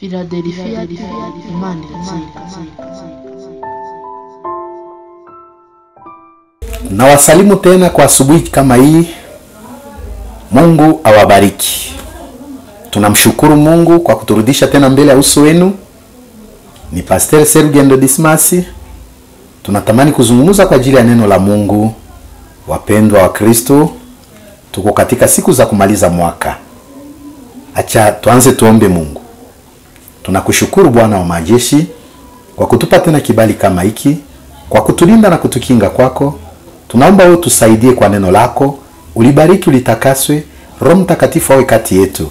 Philadelphia Imani Nzika. Na wasalimu tena kwa asubuhi kama hii. Mungu awabariki. Tunamshukuru Mungu kwa kuturudisha tena mbele ya uso wenu. Ni Pastor Sergio Dismasi. Tunatamani kuzungumza kwa ajili ya neno la Mungu. Wapendwa wa Kristo, tuko katika siku za kumaliza mwaka. Acha tuanze tuombe Mungu. Tunakushukuru Bwana wa majeshi kwa kutupa tena kibali kama hiki, kwa kutulinda na kutukinga kwako. Tunaomba wewe tusaidie kwa neno lako, ulibariki, ulitakaswe, Roho Mtakatifu awe kati yetu.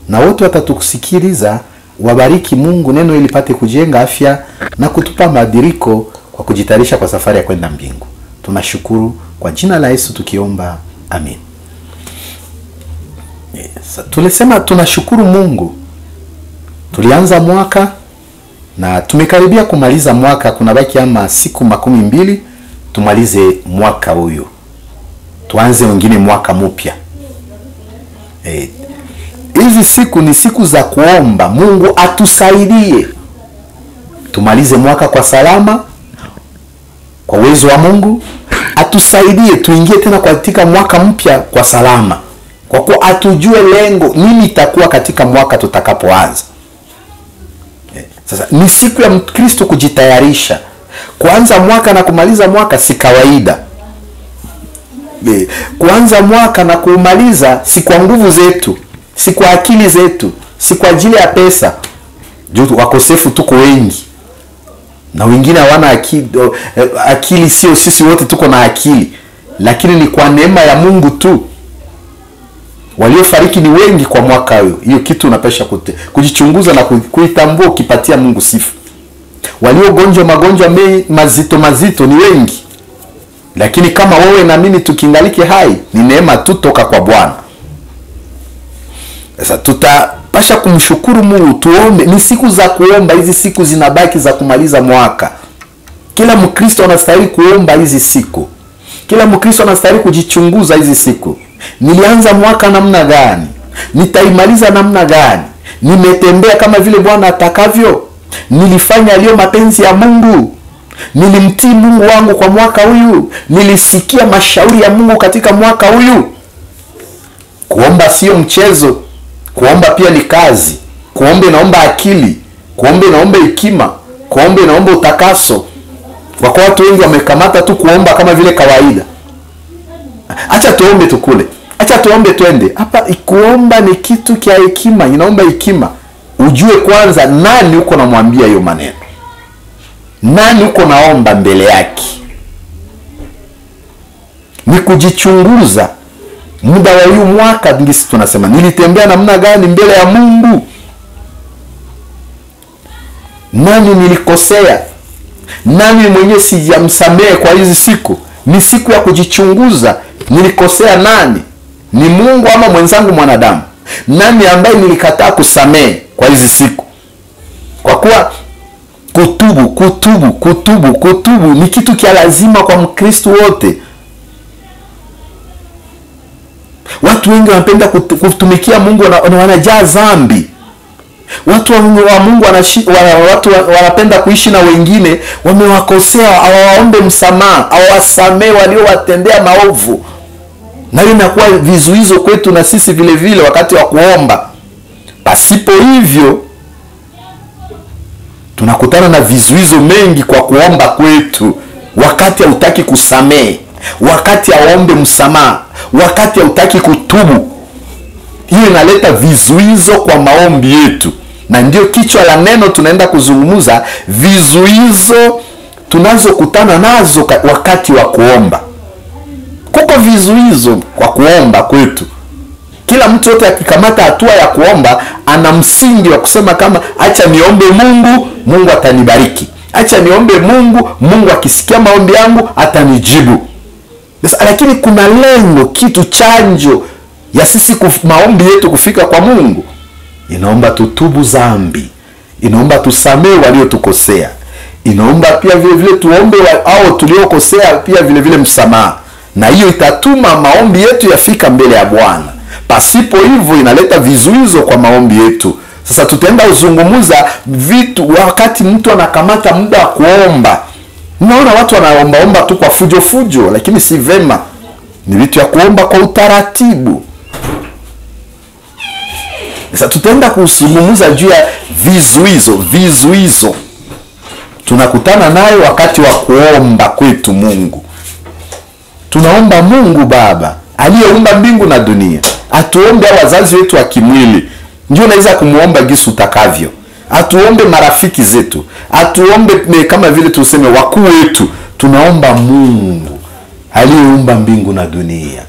Na wote watatukusikiliza, wabariki Mungu, neno ili lipate kujenga afya na kutupa madiriko kwa kujitayarisha kwa safari ya kwenda mbingu. Tunashukuru kwa jina la Yesu tukiomba. Amen. Yes. Tulisema tunashukuru Mungu. Tulianza mwaka na tumekaribia kumaliza mwaka, kuna baki ama siku 12 tumalize mwaka huyu. Tuanze wengine mwaka mpya. Hizi siku ni siku za kuomba Mungu atusaidie tumalize mwaka kwa salama, kwa uwezo wa Mungu. Atusaidie tuingie tena katika mwaka mpya kwa salama, kwa kuwa atujue lengo nini itakuwa katika mwaka tutakapoanza. Sasa ni siku ya Mkristo kujitayarisha. Kuanza mwaka na kumaliza mwaka si kawaida. Kuanza mwaka na kumaliza si kwa nguvu zetu, si kwa akili zetu, si kwa ajili ya pesa. Juu wakosefu tuko wengi. Na wengine hawana akili. Akili sio sisi wote tuko na akili, lakini ni kwa neema ya Mungu tu. Waliofariki ni wengi kwa mwaka huo. Hiyo kitu unapaswa kujichunguza na kuitambua ukipatia Mungu sifa. Waliogonjwa magonjwa mazito ni wengi. Lakini kama wewe na mimi tukingalike hai, ni neema tu toka kwa Bwana. Sasa tutapasha kumshukuru Mungu, tuombe. Ni siku za kuomba, hizi siku zinabaki za kumaliza mwaka. Kila Mkristo anastahili kuomba hizi siku. Kila Mkristo anastahili kujichunguza hizi siku. Nilianza mwaka namna gani? Nitaimaliza namna gani? Nimetembea kama vile Bwana atakavyo? Nilifanya aliyo mapenzi ya Mungu? Nilimtii Mungu wangu kwa mwaka huyu? Nilisikia mashauri ya Mungu katika mwaka huyu? Kuomba sio mchezo. Kuomba pia ni kazi. Kuomba inaomba akili. Kuomba inaomba hekima. Kuomba inaomba utakaso. Kwa watu wengi wamekamata tu kuomba kama vile kawaida. Acha tuombe tukule. Acha tuombe twende. Hapa kuomba ni kitu kia hekima, inaomba hekima. Ujue kwanza nani uko namwambia hiyo maneno. Nani uko naomba mbele yake. Ni kujichunguza. Muda wa huu mwaka ngisi tunasema nilitembea namna gani mbele ya Mungu? Nani nilikosea? Nani mwenye sijamsamehe kwa hizi siku? Ni siku ya kujichunguza. Nilikosea nani? Ni Mungu ama mwenzangu mwanadamu? Nani ambaye nilikataa kusamehe kwa hizi siku? Kwa kuwa kutubu ni kitu kia lazima kwa Mkristo wote. Watu wengi wanapenda kutumikia Mungu na wanajaa dhambi. Watu wa Mungu wanapenda kuishi na wengine wamewakosea, hawaombe msamaha, hawasamee waliowatendea maovu. Na hiyo inakuwa vizuizo kwetu na sisi vile vile wakati wa kuomba. Pasipo hivyo tunakutana na vizuizo mengi kwa kuomba kwetu. Wakati hautaki kusamee, wakati haombe msamaha, wakati hautaki kutubu, hiyo inaleta vizuizo kwa maombi yetu. Na ndio kichwa la neno tunaenda kuzungumza, vizuizo tunazokutana nazo wakati wa kuomba. Kuko vizuizo kwa kuomba kwetu. Kila mtu yote akikamata hatua ya kuomba ana msingi wa kusema kama acha niombe Mungu, Mungu atanibariki. Acha niombe Mungu, Mungu akisikia maombi yangu atanijibu. Yes, lakini kuna lengo, kitu chanjo ya sisi maombi yetu kufika kwa Mungu. Inaomba tutubu dhambi. Inaomba tusamee waliotukosea. Inaomba pia vile vile tuombe hao tuliokosea pia vile vile msamaha. Na hiyo itatuma maombi yetu yafika mbele ya Bwana. Pasipo hivyo inaleta vizuizo kwa maombi yetu. Sasa tutaenda uzungumuza vitu wakati mtu anakamata muda wa kuomba. Unaona watu wanaomba tu kwa fujo, lakini si vema. Ni vitu ya kuomba kwa utaratibu. Sasa tutaenda kuzungumza juu ya vizuizo tunakutana nayo wakati wa kuomba kwetu Mungu. Tunaomba Mungu Baba aliyeumba mbingu na dunia atuombe wazazi wetu wa kimwili, ndio unaweza kumuomba gisi utakavyo. Atuombe marafiki zetu, atuombe kama vile tuseme wakuu wetu. Tunaomba Mungu aliyeumba mbingu na dunia,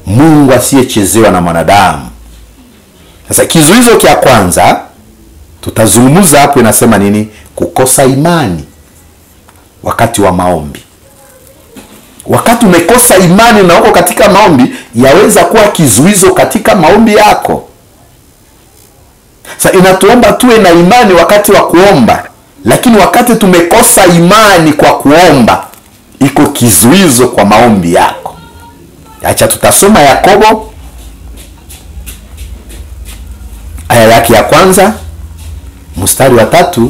Mungu asiyechezewa na mwanadamu. Sasa kizuizo kia kwanza tutazungumza hapo, inasema nini? Kukosa imani wakati wa maombi. Wakati umekosa imani na uko katika maombi, yaweza kuwa kizuizo katika maombi yako. Sasa inatuomba tuwe na imani wakati wa kuomba, lakini wakati tumekosa imani kwa kuomba, iko kizuizo kwa maombi yako. Acha tutasoma Yakobo aya yake ya kwanza mstari wa 3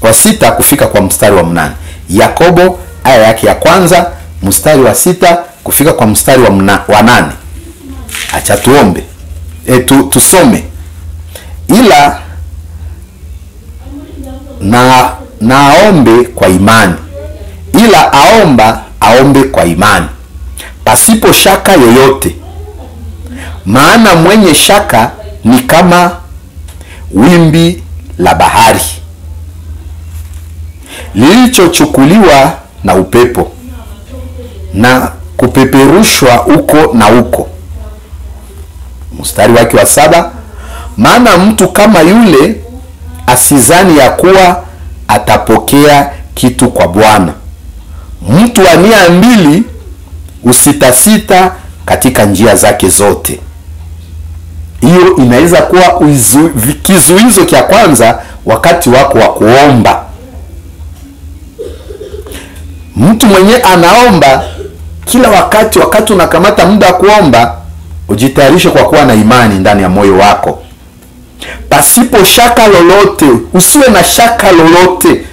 wa 6 kufika kwa mstari wa 8. Yakobo aya yake ya kwanza mstari wa 6 kufika kwa mstari wa 8. Acha tuombe. Tusome. Ila naombe kwa imani. Ila aombe kwa imani, pasipo shaka yoyote. Maana mwenye shaka ni kama wimbi la bahari, lilichochukuliwa na upepo na kupeperushwa huko na huko. Mstari wake wa 7, maana mtu kama yule asizani ya kuwa atapokea kitu kwa Bwana. Mtu wa nia mbili usitasita katika njia zake zote. Hiyo inaweza kuwa kizuizo kia kwanza wakati wako wa kuomba. Mtu mwenye anaomba kila wakati unakamata muda wa kuomba, ujitayarishe kwa kuwa na imani ndani ya moyo wako. Pasipo shaka lolote, usiwe na shaka lolote.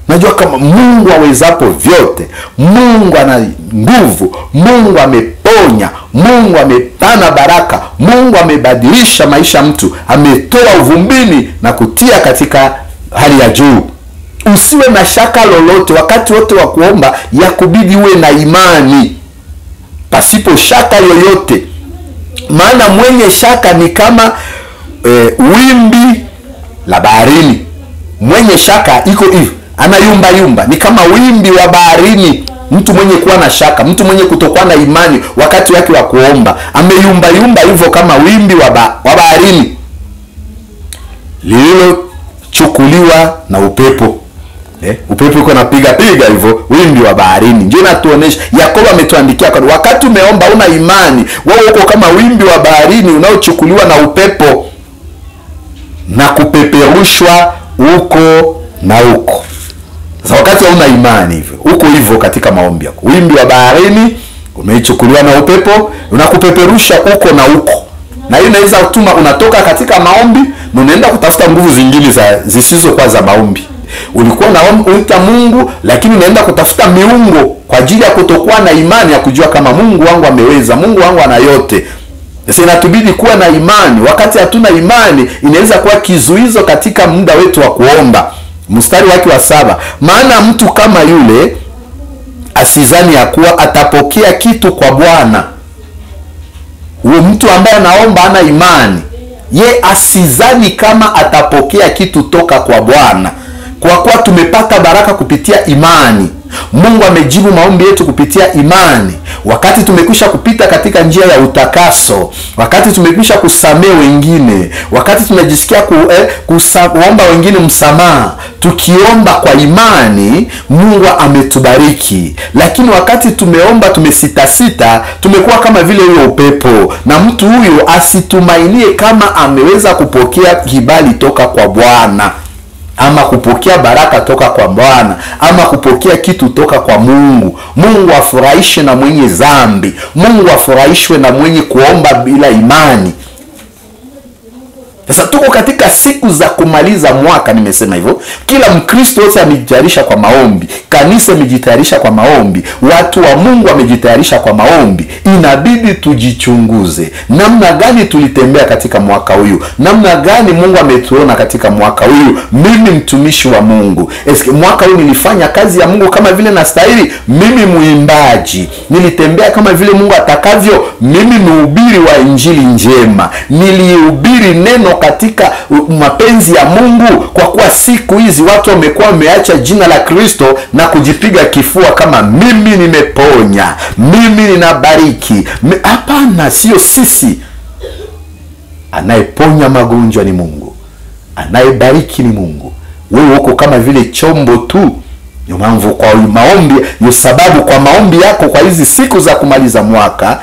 Najua kama Mungu awezapo vyote, Mungu ana nguvu, Mungu ameponya, Mungu amepana baraka, Mungu amebadilisha maisha mtu, ametoa uvumbini na kutia katika hali ya juu. Usiwe na shaka lolote wakati wote wa kuomba, ya kubidi uwe na imani. Pasipo shaka yoyote. Maana mwenye shaka ni kama wimbi la baharini. Mwenye shaka iko hivyo, anayumba, ni kama wimbi wa baharini. Mtu mwenye kuwa na shaka, mtu mwenye kutokuwa na imani wakati wake wa kuomba, ameyumba hivyo kama wimbi wa baharini, lililochukuliwa na upepo. Upepo uko napiga hivyo, wimbi wa baharini. Ndio natuonesha, Yakobo ametuandikia kwa wakati umeomba una imani, wewe uko kama wimbi wa baharini unaochukuliwa na upepo na kupeperushwa huko na huko. Sasa wakati hauna imani hivyo, uko hivyo katika maombi yako, wimbi wa baharini umeichukuliwa na upepo unakupeperusha huko na huko. Na hiyo inaweza kutuma unatoka katika maombi na unaenda kutafuta nguvu zingine zisizo kwa za maombi. Ulikuwa unaita Mungu, lakini unaenda kutafuta miungu kwa ajili ya kutokuwa na imani ya kujua kama Mungu wangu ameweza, Mungu wangu ana yote. Sasa inatubidi kuwa na imani. Wakati hatuna imani, inaweza kuwa kizuizo katika muda wetu wa kuomba. Mstari wake wa 7, maana mtu kama yule asizani ya kuwa atapokea kitu kwa Bwana. Huyo mtu ambaye anaomba ana imani, ye asizani kama atapokea kitu toka kwa Bwana. Kwa kuwa tumepata baraka kupitia imani. Mungu amejibu maombi yetu kupitia imani. Wakati tumekwisha kupita katika njia ya utakaso, wakati tumekwisha kusamehe wengine, wakati tunajisikia kuomba wengine msamaha, tukiomba kwa imani, Mungu ametubariki. Lakini wakati tumeomba tumesitasita, tumekuwa kama vile huyo upepo, na mtu huyo asitumainie kama ameweza kupokea kibali toka kwa Bwana, ama kupokea baraka toka kwa Bwana, ama kupokea kitu toka kwa Mungu. Mungu afurahishe na mwenye dhambi. Mungu afurahishwe na mwenye kuomba bila imani. Sasa tuko katika siku za kumaliza mwaka, nimesema hivyo. Kila Mkristo wote amejitayarisha kwa maombi, kanisa imejitayarisha kwa maombi, watu wa Mungu wamejitayarisha kwa maombi. Inabidi tujichunguze namna gani tulitembea katika mwaka huyu, namna gani Mungu ametuona katika mwaka huyu. Mimi mtumishi wa Mungu, eske mwaka huu nilifanya kazi ya Mungu kama vile nastahili? Mimi muimbaji, nilitembea kama vile Mungu atakavyo? Mimi mhubiri wa injili njema, nilihubiri neno katika mapenzi ya Mungu? Kwa kuwa siku hizi watu wamekuwa wameacha jina la Kristo na kujipiga kifua kama mimi nimeponya, mimi ninabariki. Hapana, sio sisi. Anayeponya magonjwa ni Mungu, anayebariki ni Mungu. Wewe uko kama vile chombo tu. Nyumanvu kwa maombi, ni sababu kwa maombi yako kwa hizi siku za kumaliza mwaka,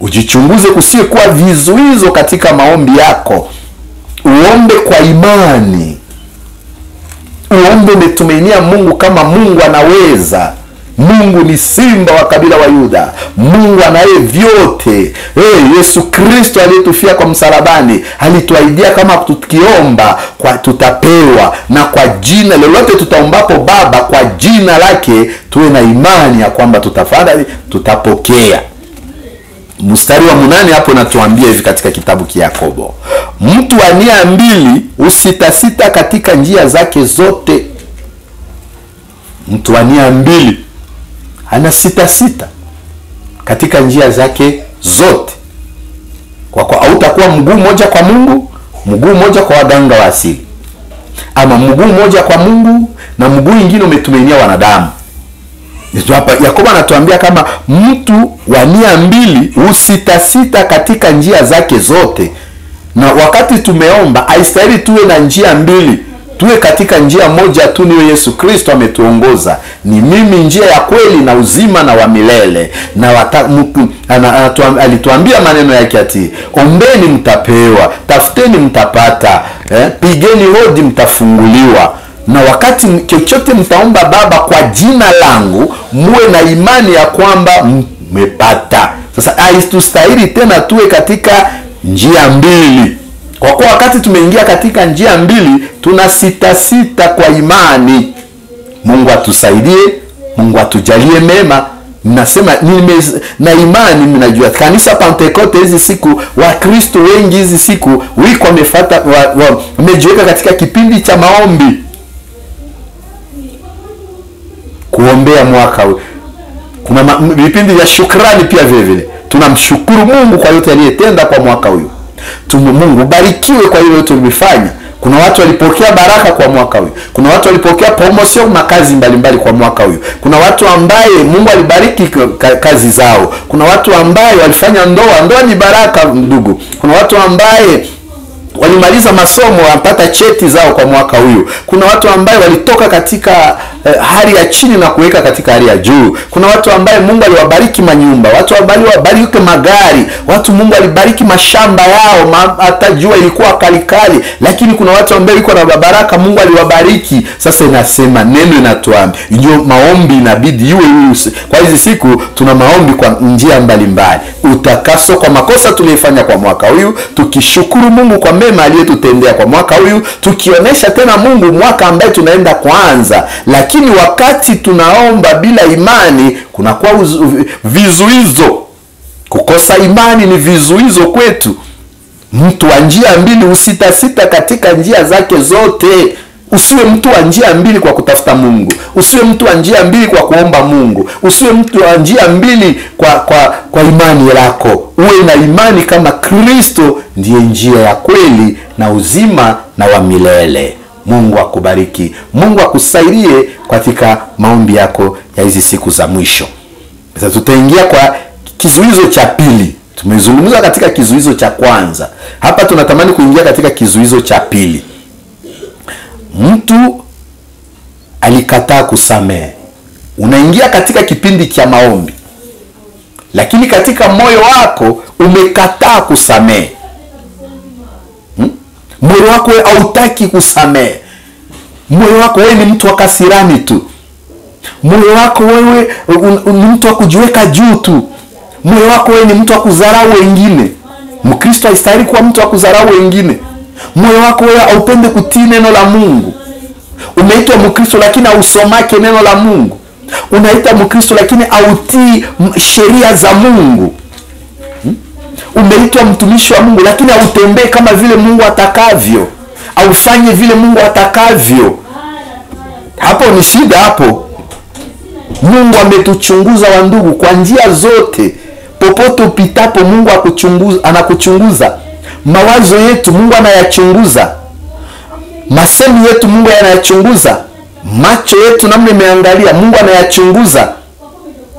ujichunguze kusiwe kuwa vizuizo katika maombi yako. Uombe kwa imani, uombe umetumainia Mungu kama Mungu anaweza. Mungu ni simba wa kabila wa Yuda, Mungu anaye vyote. Yesu Kristo aliyetufia kwa msalabani alituahidia kama tukiomba kwa tutapewa, na kwa jina lolote tutaombapo Baba kwa jina lake, tuwe na imani ya kwamba tutapokea. Mstari wa 8 hapo natuambia hivi katika kitabu cha Yakobo: mtu wa nia mbili usitasita katika njia zake zote. Mtu wa nia mbili ana sita katika njia zake zote. Kwa hautakuwa mguu moja kwa Mungu, mguu moja kwa waganga wa asili, ama mguu moja kwa Mungu na mguu mwingine umetumainia wanadamu. Ndio hapa Yakobo anatuambia kama mtu wa nia mbili usitasita katika njia zake zote. Na wakati tumeomba, haistahili tuwe na njia mbili, tuwe katika njia moja tu, ni Yesu Kristo ametuongoza. Ni mimi njia ya kweli na uzima na wa milele. Na alituambia maneno yake ati ombeni mtapewa, tafuteni mtapata, pigeni hodi mtafunguliwa. Na wakati chochote mtaomba Baba kwa jina langu, muwe na imani ya kwamba mmepata. Sasa haistustahili tena tuwe katika njia mbili. Kwa kuwa wakati tumeingia katika njia mbili, tuna sita kwa imani. Mungu atusaidie, Mungu atujalie mema. Nasema na imani, mnajua kanisa Pentecoste hizi siku, Wakristo wengi hizi siku wiko wamefuata, wamejiweka katika kipindi cha maombi, kuombea mwaka huu. Kuna vipindi vya shukrani pia vile vile. Tunamshukuru Mungu kwa yote aliyetenda kwa mwaka huu. Mungu barikiwe kwa hiyo yote ulifanya. Kuna watu walipokea baraka kwa mwaka huu. Kuna watu walipokea promotion na kazi mbalimbali kwa mwaka huu. Kuna watu ambaye Mungu alibariki kazi zao. Kuna watu ambaye walifanya ndoa ni baraka ndugu. Kuna watu ambaye walimaliza masomo wapata cheti zao kwa mwaka huu. Kuna watu ambaye walitoka katika hali ya chini na kuweka katika hali ya juu. Kuna watu ambaye Mungu aliwabariki manyumba, watu aliwabariki magari, watu Mungu alibariki mashamba yao, hata jua ilikuwa kalikali, lakini kuna watu ambao iko na baraka Mungu aliwabariki. Sasa inasema neno inatuambia hiyo maombi inabidi iwe kwa hizi siku. Tuna maombi kwa njia mbalimbali, utakaso kwa makosa tuliyofanya kwa mwaka huu, tukishukuru Mungu kwa mema aliyotutendea kwa mwaka huu, tukionyesha tena Mungu mwaka ambaye tunaenda kuanza. Lakini wakati tunaomba bila imani, kunakuwa vizuizo. Kukosa imani ni vizuizo kwetu. Mtu wa njia mbili usitasita katika njia zake zote. Usiwe mtu wa njia mbili kwa kutafuta Mungu. Usiwe mtu wa njia mbili kwa kuomba Mungu. Usiwe mtu wa njia mbili kwa imani yako. Uwe na imani kama Kristo ndiye njia ya kweli na uzima na wa milele. Mungu akubariki. Mungu akusaidie katika maombi yako ya hizi siku za mwisho. Sasa tutaingia kwa kizuizo cha pili. Tumezungumza katika kizuizo cha kwanza. Hapa tunatamani kuingia katika kizuizo cha pili. Mtu alikataa kusamehe. Unaingia katika kipindi cha maombi, lakini katika moyo wako umekataa kusamehe. Moyo wako wewe hautaki kusamehe. Moyo wako wewe ni mtu wa kasirani tu. Moyo wako wewe ni mtu wa kujiweka juu tu. Moyo wako wewe ni mtu wa kudharau wengine. Mkristo haistahili kuwa mtu wa kudharau wengine. Moyo wako wewe haupende kutii neno la Mungu. Umeitwa Mkristo lakini hausomake neno la Mungu. Unaitwa Mkristo lakini hautii sheria za Mungu. Umeitwa mtumishi wa Mungu lakini hautembee kama vile Mungu atakavyo. Haufanye vile Mungu atakavyo. Hapo ni shida hapo. Mungu ametuchunguza wa ndugu kwa njia zote. Popote upitapo Mungu anakuchunguza. Mawazo yetu Mungu anayachunguza. Masemi yetu Mungu anayachunguza. Macho yetu namna imeangalia Mungu anayachunguza.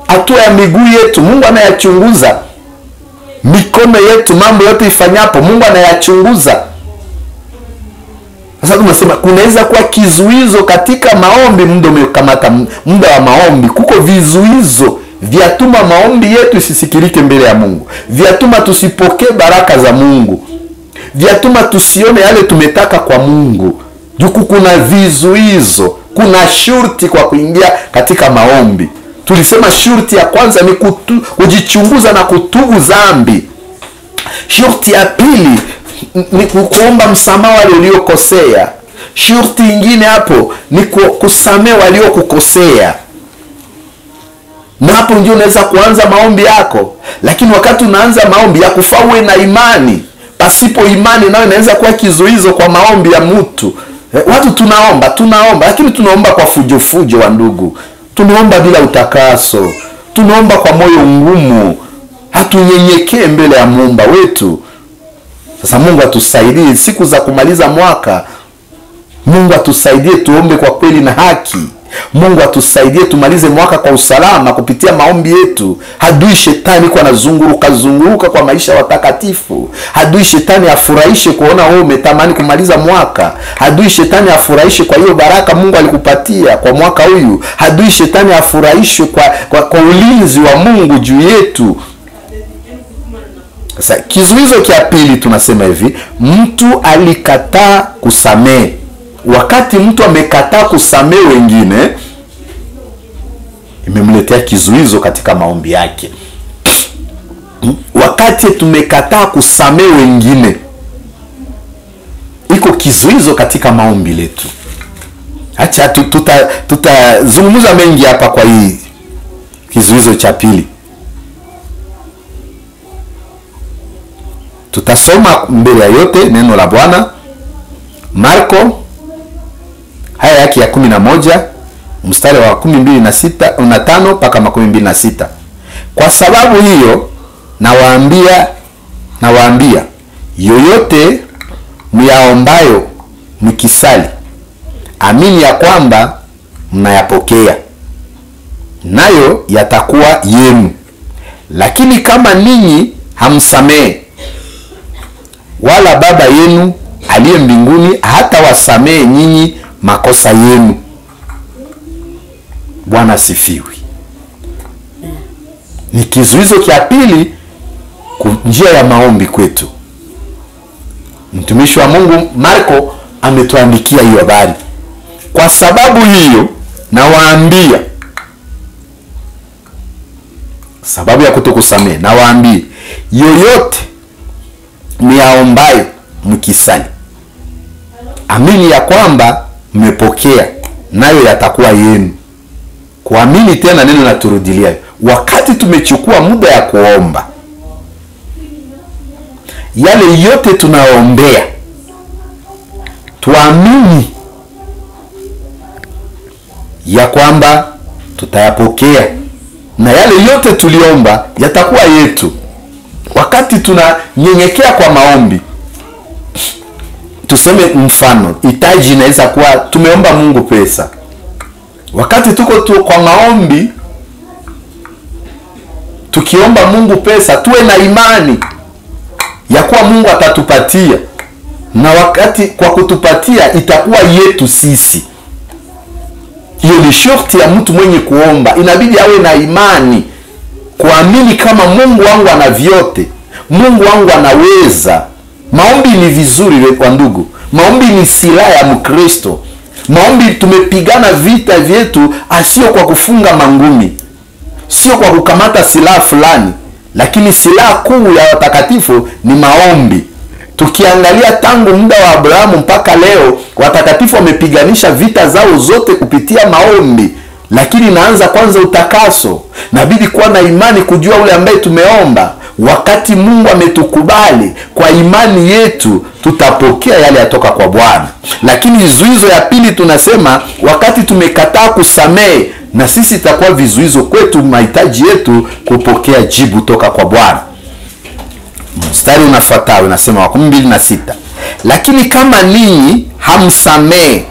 Hatua ya miguu yetu Mungu anayachunguza. Mikono yetu, mambo yote ifanyapo Mungu anayachunguza. Sasa tunasema kunaweza kuwa kizuizo katika maombi. Muda umekamata, muda wa maombi. Kuko vizuizo vyatuma maombi yetu isisikilike mbele ya Mungu. Vyatuma tusipokee baraka za Mungu. Vyatuma tusione yale tumetaka kwa Mungu. Juku kuna vizuizo, kuna shurti kwa kuingia katika maombi. Tulisema shurti ya kwanza ni kujichunguza na kutubu dhambi. Shurti ya pili ni kuomba msamaha wale waliokosea. Shurti nyingine hapo ni kusamehe waliokukosea. Na hapo ndio unaweza kuanza maombi yako. Lakini wakati unaanza maombi ya kufaa uwe na imani. Pasipo imani nayo inaweza kuwa kizuizo kwa maombi ya mtu. Watu tunaomba lakini tunaomba kwa fujo wa ndugu. Tunaomba bila utakaso. Tunaomba kwa moyo ngumu. Hatunyenyekee mbele ya Muumba wetu. Sasa Mungu atusaidie siku za kumaliza mwaka. Mungu atusaidie tuombe kwa kweli na haki. Mungu atusaidie tumalize mwaka kwa usalama kupitia maombi yetu. Hadui shetani kwa anazunguruka kwa maisha watakatifu. Hadui shetani afurahishe kuona wewe umetamani kumaliza mwaka. Hadui shetani afurahishe kwa hiyo baraka Mungu alikupatia kwa mwaka huyu. Hadui shetani afurahishe kwa ulinzi wa Mungu juu yetu. Sasa kizuizo kia pili tunasema hivi, mtu alikataa kusamehe. Wakati mtu amekataa kusamehe wengine, imemletea kizuizo katika maombi yake. Wakati tumekataa kusamehe wengine, iko kizuizo katika maombi letu. Acha tutazungumza mengi hapa kwa hii kizuizo cha pili. Tutasoma mbele ya yote neno la Bwana Marko haya yake ya 11 mstari wa 12:5 mpaka 26. Kwa sababu hiyo nawaambia yoyote myaombayo mkisali, amini ya kwamba mnayapokea, nayo yatakuwa yenu. Lakini kama ninyi hamsamehe, wala Baba yenu aliye mbinguni hata wasamehe nyinyi makosa yenu. Bwana sifiwe. Ni kizuizo kia pili njia ya maombi kwetu. Mtumishi wa Mungu Marko ametuandikia hiyo habari. Kwa sababu hiyo nawaambia, sababu ya kutokusamehe, nawaambia yoyote myaombayo mkisali, amini ya kwamba mmepokea, nayo yatakuwa yenu. Kuamini tena neno naturudilia. Wakati tumechukua muda ya kuomba, yale yote tunaombea, tuamini ya kwamba tutayapokea, na yale yote tuliomba yatakuwa yetu. Wakati tunanyenyekea kwa maombi, tuseme mfano, hitaji inaweza kuwa tumeomba Mungu pesa. Wakati tuko kwa maombi, tukiomba Mungu pesa, tuwe na imani ya kuwa Mungu atatupatia, na wakati kwa kutupatia itakuwa yetu sisi. Hiyo ni shorti ya mtu mwenye kuomba. Inabidi awe na imani, kuamini kama Mungu wangu ana vyote, Mungu wangu anaweza. Maombi ni vizuri kwa ndugu. Maombi ni silaha ya Mkristo. Maombi tumepigana vita vyetu asio kwa kufunga mangumi, sio kwa kukamata silaha fulani, lakini silaha kuu ya watakatifu ni maombi. Tukiangalia tangu muda wa Abrahamu mpaka leo, watakatifu wamepiganisha vita zao zote kupitia maombi. Lakini naanza kwanza utakaso. Nabidi kuwa na imani kujua ule ambaye tumeomba. Wakati Mungu ametukubali, kwa imani yetu tutapokea yale yatoka kwa Bwana. Lakini zuizo ya pili tunasema wakati tumekataa kusamehe, na sisi itakuwa vizuizo kwetu mahitaji yetu kupokea jibu toka kwa Bwana. Mstari unafuatao unasema wa 12:6. Lakini kama ninyi hamsamehe,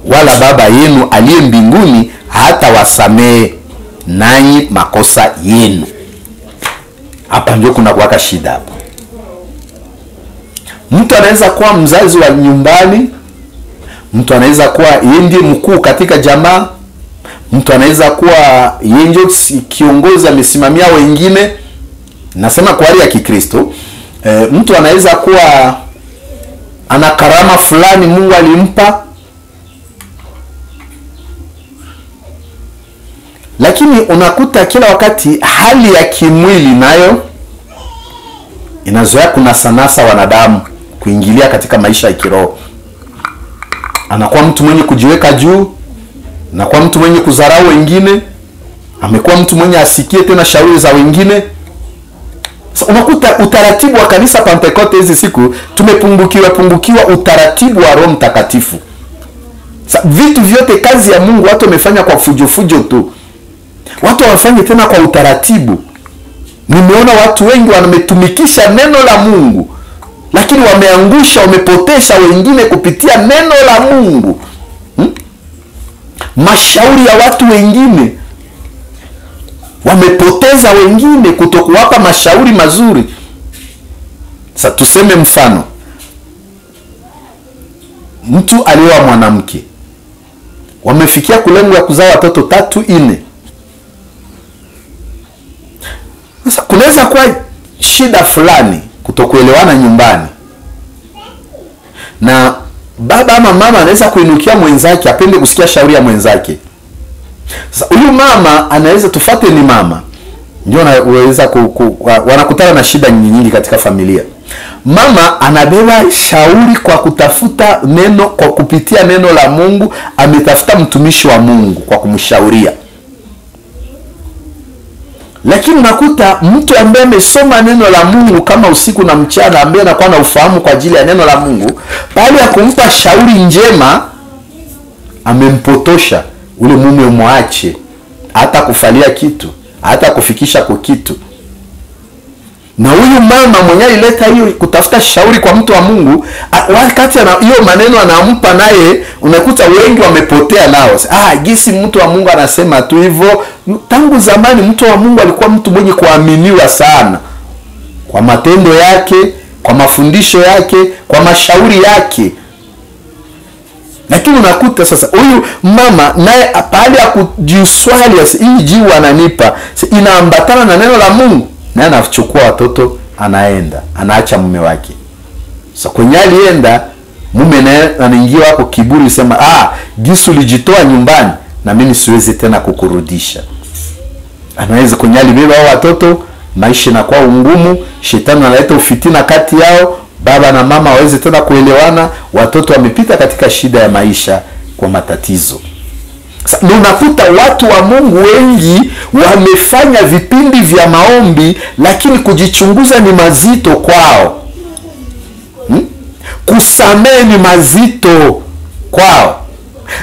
wala Baba yenu aliye mbinguni hata wasamehe nanyi makosa yenu. Hapa ndio kuna kuwaka shida hapo. Mtu anaweza kuwa mzazi wa nyumbani, mtu anaweza kuwa yeye ndiye mkuu katika jamaa, mtu anaweza kuwa yeye ndio kiongozi amesimamia wengine. Nasema kwa hali ya Kikristo, mtu anaweza kuwa ana karama fulani Mungu alimpa, lakini unakuta kila wakati hali ya kimwili nayo inazoea kuna sanasa wanadamu kuingilia katika maisha ya kiroho. Anakuwa mtu mwenye kujiweka juu, anakuwa mtu mwenye kudharau wengine, amekuwa mtu mwenye asikie tena shauri za wengine. So, unakuta utaratibu wa kanisa Pentekoste hizi siku tumepungukiwa utaratibu wa Roho Mtakatifu. So, vitu vyote kazi ya Mungu watu wamefanya kwa fujo tu. Watu wafanye tena kwa utaratibu. Nimeona watu wengi wametumikisha neno la Mungu, lakini wameangusha, wamepotesha wengine kupitia neno la Mungu. Mashauri ya watu wengine, wamepoteza wengine kutokuwapa mashauri mazuri. Sasa tuseme mfano, mtu alioa mwanamke, wamefikia kulengo ya kuzaa watoto 3-4. Sasa kunaweza kuwa shida fulani kutokuelewana nyumbani, na baba ama mama anaweza kuinukia mwenzake apende kusikia shauri ya mwenzake. Sasa huyu mama anaweza, tufate ni mama ndio anaweza wanakutana na shida nyingi katika familia. Mama anabeba shauri kwa kutafuta neno, kwa kupitia neno la Mungu, ametafuta mtumishi wa Mungu kwa kumshauria. Lakini unakuta mtu ambaye amesoma neno la Mungu kama usiku na mchana, ambaye anakuwa na ufahamu kwa ajili ya neno la Mungu, bali ya kumpa shauri njema amempotosha ule mume, muache hata kufalia kitu, hata kufikisha kwa kitu. Na huyu mama mwenye alileta hiyo kutafuta shauri kwa mtu wa Mungu, wakati hiyo maneno anampa, naye unakuta wengi wamepotea nao. Gisi mtu wa Mungu anasema tu hivyo. Tangu zamani mtu wa Mungu alikuwa mtu mwenye kuaminiwa sana kwa matendo yake, kwa mafundisho yake, kwa mashauri yake. Lakini unakuta sasa huyu mama naye baada ya kujiswali, hii jibu ananipa inaambatana na neno la Mungu, naye anachukua watoto anaenda, anaacha mume wake. Sasa kwenye alienda mume naye anaingia hapo kiburi, sema jinsi ulijitoa nyumbani na mimi siwezi tena kukurudisha. Anaweza kwenye alibeba watoto, maisha inakuwa ngumu, shetani analeta ufitina kati yao, baba na mama hawezi tena kuelewana, watoto wamepita katika shida ya maisha kwa matatizo. Sasa unakuta watu wa Mungu wengi wamefanya vipindi vya maombi, lakini kujichunguza ni mazito kwao. Kusamehe ni mazito kwao.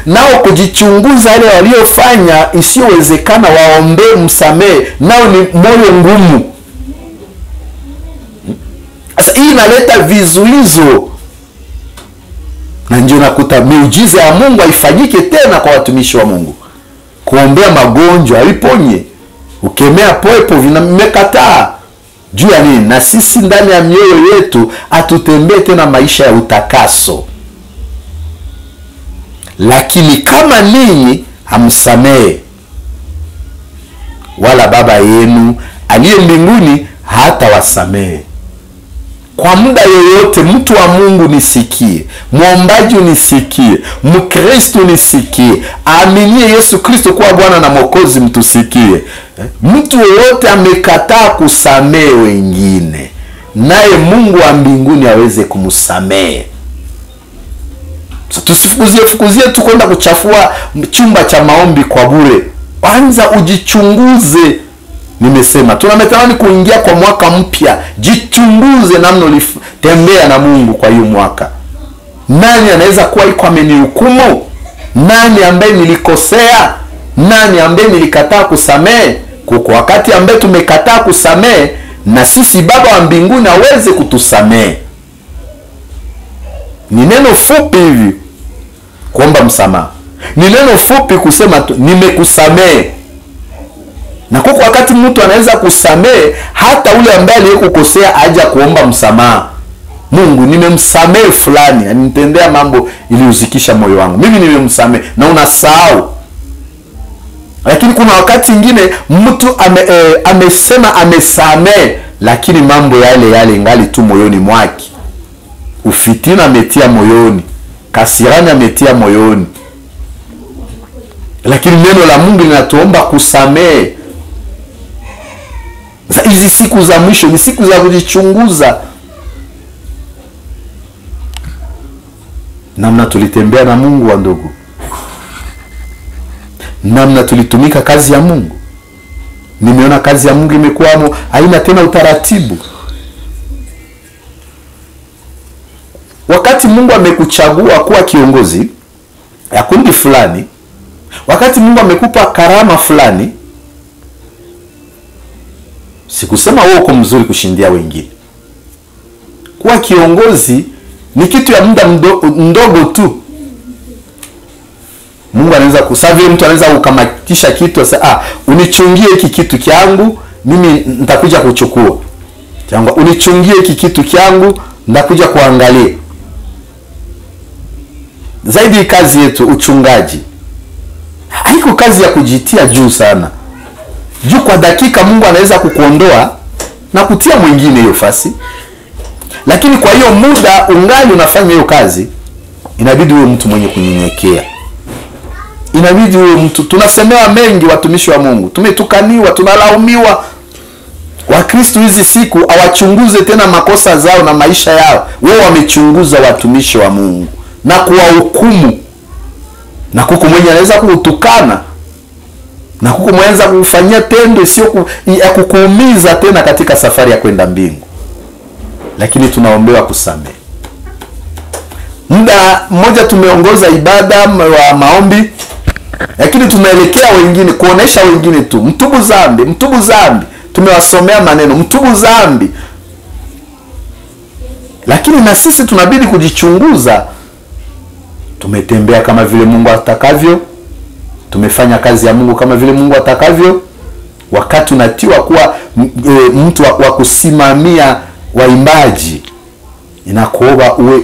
Nao kujichunguza wale waliofanya isiyowezekana waombe msamehe, nao ni moyo ngumu. Sasa hii inaleta vizuizo, na ndio nakuta miujiza ya Mungu haifanyike tena kwa watumishi wa Mungu. Kuombea magonjwa iponye, ukemea pepo vimekataa. Juu ya nini? Na sisi ndani ya mioyo yetu atutembee tena maisha ya utakaso. Lakini kama ninyi hamsamehe, wala Baba yenu aliye mbinguni hata wasamehe. Kwa muda yoyote, mtu wa Mungu nisikie, muombaji unisikie, Mkristo nisikie, aaminie Yesu Kristo kuwa Bwana na Mwokozi mtusikie. Mtu yoyote amekataa kusamehe wengine, naye Mungu wa mbinguni aweze kumsamehe. So, tusifukuzie tu kwenda kuchafua chumba cha maombi kwa bure. Kwanza ujichunguze. Nimesema tunametamani kuingia kwa mwaka mpya. Jichunguze namna ulitembea na Mungu kwa hiyo mwaka. Nani anaweza kuwa iko amenihukumu? Nani ambaye nilikosea? Nani ambaye nilikataa kusamehe? Kwa wakati ambaye tumekataa kusamehe, na sisi Baba wa mbinguni aweze kutusamehe. Ni neno fupi hivi kuomba msamaha. Ni neno fupi kusema tu nimekusamehe. Na kwa wakati mtu anaweza kusamehe hata ule ambaye aliyekukosea aje kuomba msamaha. Mungu, nimemsamehe fulani, alinitendea mambo iliuzikisha moyo wangu. Mimi nimemsamehe, na unasahau. Lakini kuna wakati mwingine mtu amesema amesamehe, lakini mambo yale ingali tu moyoni mwake. Ufitina ametia moyoni, kasirani ametia moyoni. Lakini neno la Mungu linatuomba kusamehe. Hizi siku za mwisho ni siku za kujichunguza. Namna tulitembea na Mungu wa ndugu. Namna tulitumika kazi ya Mungu. Nimeona kazi ya Mungu imekuwa haina tena utaratibu. Wakati Mungu amekuchagua kuwa kiongozi ya kundi fulani, wakati Mungu amekupa karama fulani, sikusema wewe uko mzuri kushindia wengine. Kuwa kiongozi ni kitu ya muda mdogo tu. Mungu anaweza kusavia, mtu anaweza kukamatisha kitu asa, unichungie hiki kitu kyangu, mimi nitakuja kuchukua. Changu unichungie hiki kitu kyangu, nitakuja kuangalia. Zaidi kazi yetu uchungaji. Haiko kazi ya kujitia juu sana. Juu kwa dakika Mungu anaweza kukuondoa na kutia mwingine hiyo fasi. Lakini kwa hiyo muda ungali unafanya hiyo kazi, inabidi uwe mtu mwenye kunyenyekea. Inabidi uwe mtu, tunasemewa mengi watumishi wa Mungu. Tumetukaniwa, tunalaumiwa. Wakristo hizi siku hawachunguze tena makosa zao na maisha yao. Wao wamechunguza watumishi wa Mungu na kuwahukumu. Na kuku mwenye anaweza kutukana. Na kuku mwenza kufanyia tendo sio ya kukuumiza tena katika safari ya kwenda mbingu. Lakini tunaombewa kusamehe. Muda mmoja tumeongoza ibada wa maombi, lakini tunaelekea wengine, kuonesha wengine tu mtubu zambi. Tumewasomea maneno mtubu zambi. Lakini na sisi tunabidi kujichunguza. Tumetembea kama vile Mungu atakavyo? Tumefanya kazi ya Mungu kama vile Mungu atakavyo? Wakati unatiwa kuwa mtu wa kusimamia waimbaji,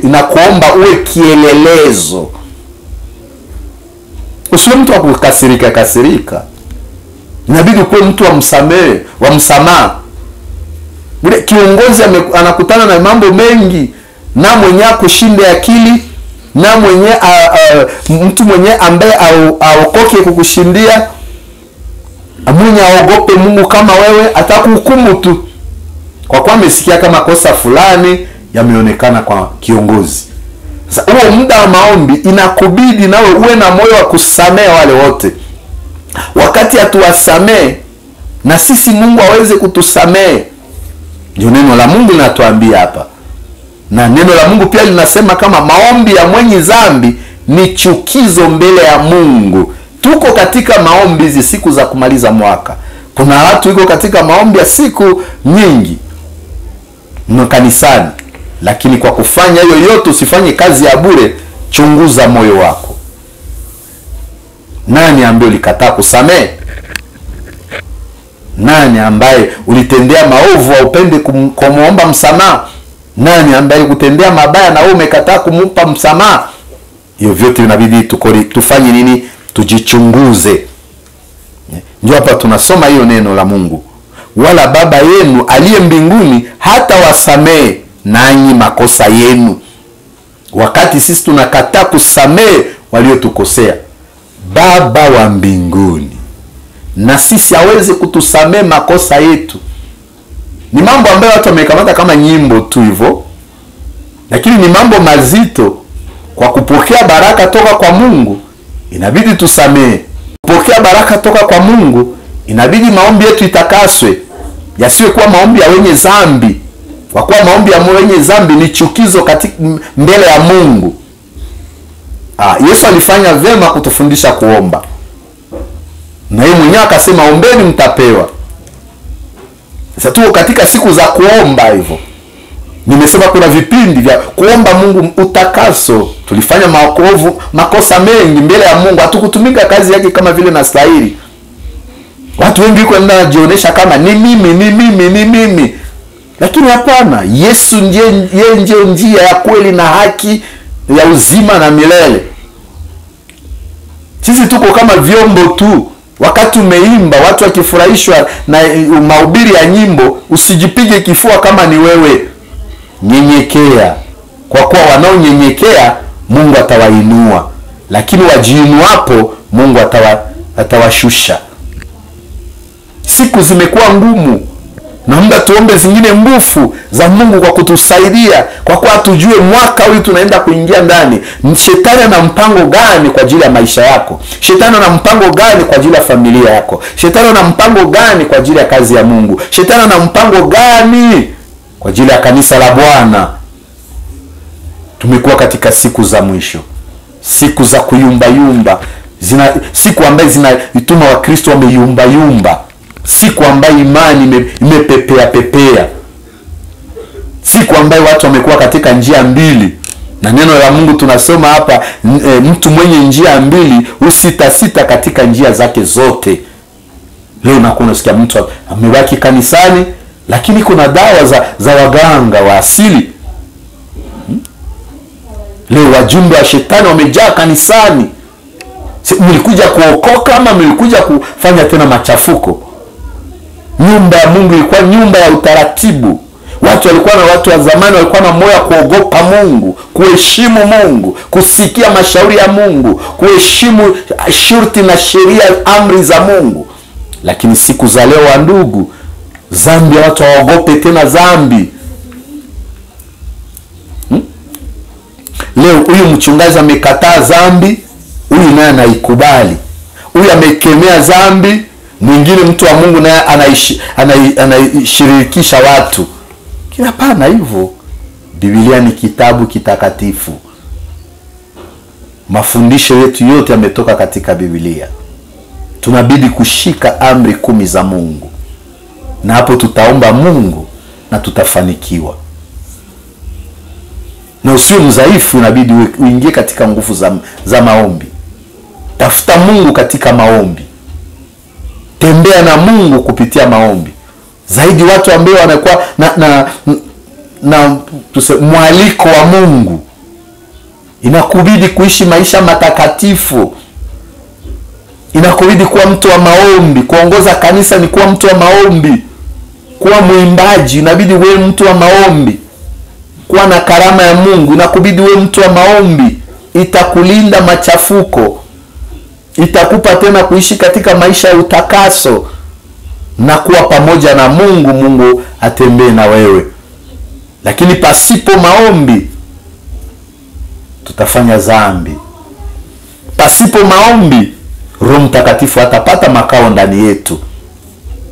inakuomba uwe kielelezo. Usiwe mtu wa kukasirika. Inabidi kuwe mtu wa msamaha. Ule kiongozi anakutana na mambo mengi, na mwenye kushinda akili, na mwenye mtu mwenye ambaye aokoke kukushindia, mwenye aogope Mungu kama wewe, atakuhukumu tu kwa kuwa amesikia kama kosa fulani yameonekana kwa kiongozi. Sasa huo muda wa maombi inakubidi nawe uwe na moyo wa kusamehe wale wote. Wakati atuwasamehe na sisi Mungu aweze kutusamehe. Ndio neno la Mungu linatuambia hapa. Na neno la Mungu pia linasema kama maombi ya mwenye dhambi ni chukizo mbele ya Mungu. Tuko katika maombi hizi siku za kumaliza mwaka. Kuna watu wiko katika maombi ya siku nyingi kanisani. Lakini kwa kufanya hiyo yote usifanye kazi ya bure. Chunguza moyo wako. Nani ambaye ulikataa kusamehe? Nani ambaye ulitendea maovu au upende kumuomba msamaha? Nani ambaye kutendea mabaya na wewe umekataa kumpa msamaha? Hiyo vyote inabidi tufanye nini? Tujichunguze. Ndio hapa tunasoma hiyo neno la Mungu. Wala Baba yenu aliye mbinguni hata wasamehe nanyi makosa yenu. Wakati sisi tunakataa kusamehe waliotukosea, Baba wa mbinguni na sisi aweze kutusamehe makosa yetu. ni mambo ambayo watu wamekamata kama nyimbo tu hivyo, lakini ni mambo mazito. Kwa kupokea baraka toka kwa Mungu inabidi tusamehe. Kupokea baraka toka kwa Mungu inabidi maombi yetu itakaswe, yasiwe kuwa maombi ya wenye dhambi. Kwa kuwa maombi ya wenye dhambi ni chukizo katika mbele ya Mungu. Yesu alifanya vyema kutufundisha kuomba, na yeye mwenyewe akasema ombeni mtapewa. Sasa tuko katika siku za kuomba hivyo. Nimesema kuna vipindi vya kuomba Mungu utakaso. Tulifanya makosa mengi mbele ya Mungu, hatukutumika kazi yake kama vile na stahili. Watu wengi wako wanajionyesha kama ni mimi. Lakini hapana, Yesu ndiye njia ya kweli na haki ya uzima na milele. Sisi tuko kama vyombo tu. Wakati umeimba, watu wakifurahishwa na mahubiri ya nyimbo, usijipige kifua kama ni wewe. Nyenyekea, kwa kuwa wanaonyenyekea Mungu atawainua, lakini wajiinuapo Mungu atawashusha. Siku zimekuwa ngumu, naomba tuombe zingine nguvu za Mungu kwa kutusaidia, kwa kuwa tujue mwaka huu tunaenda kuingia ndani. Shetani ana mpango gani kwa ajili ya maisha yako? Shetani ana mpango gani kwa ajili ya familia yako? Shetani ana mpango gani kwa ajili ya kazi ya Mungu? Shetani ana mpango gani kwa ajili ya kanisa la Bwana? Tumekuwa katika siku za mwisho, siku za kuyumba, siku ambazo zinaituma Wakristo wameyumba, siku ambayo imani imepepea, siku ambayo watu wamekuwa katika njia mbili. Na neno la Mungu tunasoma hapa, mtu mwenye njia mbili usitasita katika njia zake zote. Leo nakuwa unasikia mtu amebaki kanisani, lakini kuna dawa za waganga wa asili. Leo wajumbe wa shetani wamejaa kanisani. Mlikuja kuokoka ama mlikuja kufanya tena machafuko? Nyumba ya Mungu ilikuwa nyumba ya utaratibu. Watu wa zamani walikuwa na moyo kuogopa Mungu, kuheshimu Mungu, kusikia mashauri ya Mungu, kuheshimu shurti na sheria, amri za Mungu. Lakini siku za leo, wa ndugu, dhambi, watu waogope tena dhambi. Leo huyu mchungaji amekataa dhambi, huyu naye anaikubali. Huyu amekemea dhambi, mwingine mtu wa Mungu naye anaishirikisha watu. Hapana hivyo. Biblia ni kitabu kitakatifu. Mafundisho yetu yote yametoka katika Biblia. Tunabidi kushika amri 10 za Mungu, na hapo tutaomba Mungu na tutafanikiwa. Na usiwe mzaifu, unabidi uingie katika nguvu za maombi. Tafuta Mungu katika maombi. Tembea na Mungu kupitia maombi. Zaidi watu ambao wanakuwa na mwaliko wa Mungu, inakubidi kuishi maisha matakatifu. Inakubidi kuwa mtu wa maombi. Kuongoza kanisa ni kuwa mtu wa maombi. Kuwa mwimbaji, inabidi uwe mtu wa maombi. Kuwa na karama ya Mungu, inakubidi uwe mtu wa maombi. Itakulinda machafuko. Itakupa tena kuishi katika maisha ya utakaso na kuwa pamoja na Mungu. Mungu atembee na wewe. Lakini pasipo maombi tutafanya dhambi. Pasipo maombi Roho Mtakatifu atapata makao ndani yetu.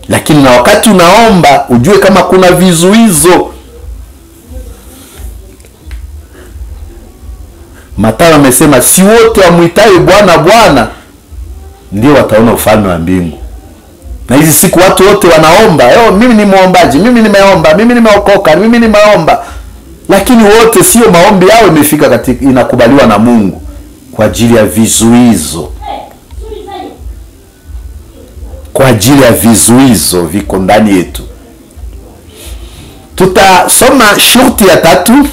Lakini na wakati unaomba, ujue kama kuna vizuizo. Mathayo amesema si wote wamuitaye Bwana Bwana ndio wataona ufalme wa mbingu. Na hizi siku watu wote wanaomba, mimi ni muombaji, mimi nimeomba, mimi nimeokoka, mimi nimeomba. Lakini wote sio maombi yao imefika katika inakubaliwa na Mungu, kwa ajili ya vizuizo. Kwa ajili ya vizuizo viko ndani yetu. Tutasoma shurti ya 3,